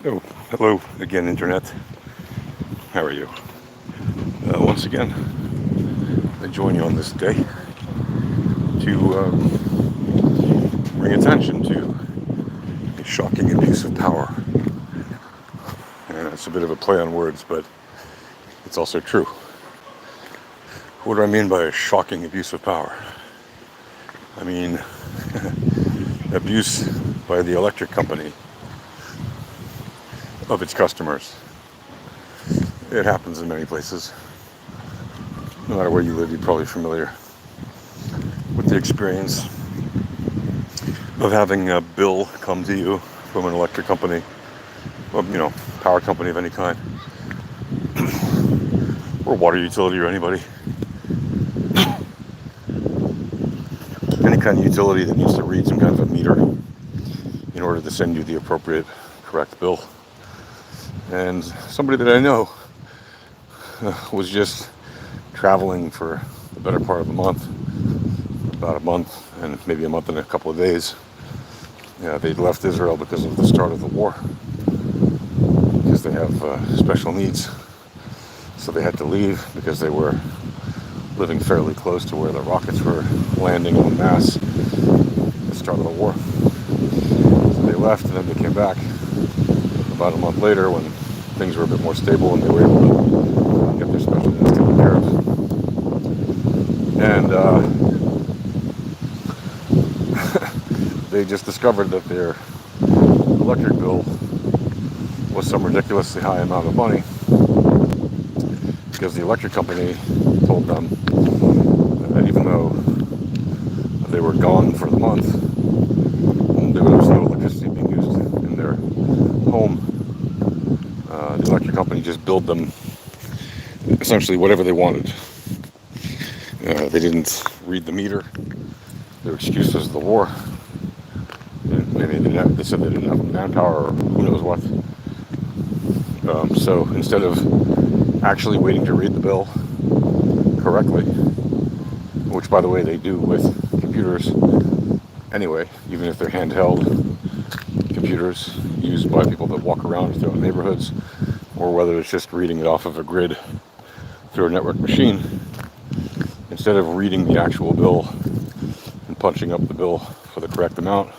Oh, hello again, Internet. How are you? Once again, I join you on this day to bring attention to a shocking abuse of power. And it's a bit of a play on words, but it's also true. What do I mean by a shocking abuse of power? I mean abuse by the electric company of its customers. It happens in many places. No matter where you live, you're probably familiar with the experience of having a bill come to you from an electric company, or, power company of any kind, or water utility, or any kind of utility that needs to read some kind of a meter in order to send you the appropriate, correct bill. And somebody that I know was just traveling for the better part of a month, about a month, and maybe a month and a couple of days. Yeah, they'd left Israel because of the start of the war, because they have special needs. So they had to leave because they were living fairly close to where the rockets were landing en masse at the start of the war. So they left, and then they came back about a month later when things were a bit more stable and they were able to get their special needs taken care of. And they just discovered that their electric bill was some ridiculously high amount of money, because the electric company told them that even though they were gone for the month, there was no electricity being used in their home. The electric company just billed them essentially whatever they wanted. They didn't read the meter. Their excuse was the war. Maybe they said they didn't have manpower or who knows what. So instead of actually waiting to read the bill correctly, which by the way they do with computers anyway, even if they're handheld computers used by people that walk around throughout neighborhoods, or whether it's just reading it off of a grid through a network machine, instead of reading the actual bill and punching up the bill for the correct amount,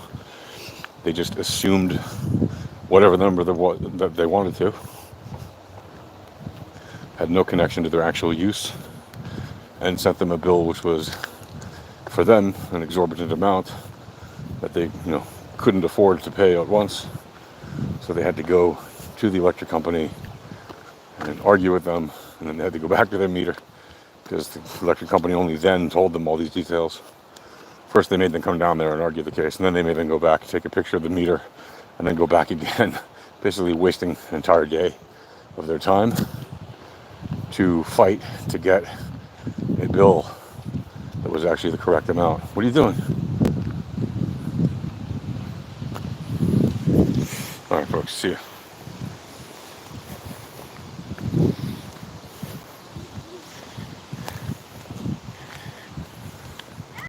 they just assumed whatever number that they wanted to, had no connection to their actual use, and sent them a bill which was, for them, an exorbitant amount that they, couldn't afford to pay at once. So they had to go to the electric company and argue with them, and then they had to go back to their meter, because the electric company only then told them all these details. First they made them come down there and argue the case, and then they made them go back, take a picture of the meter, and then go back again, basically wasting an entire day of their time to fight to get a bill that was actually the correct amount. What are you doing? All right, folks, see ya.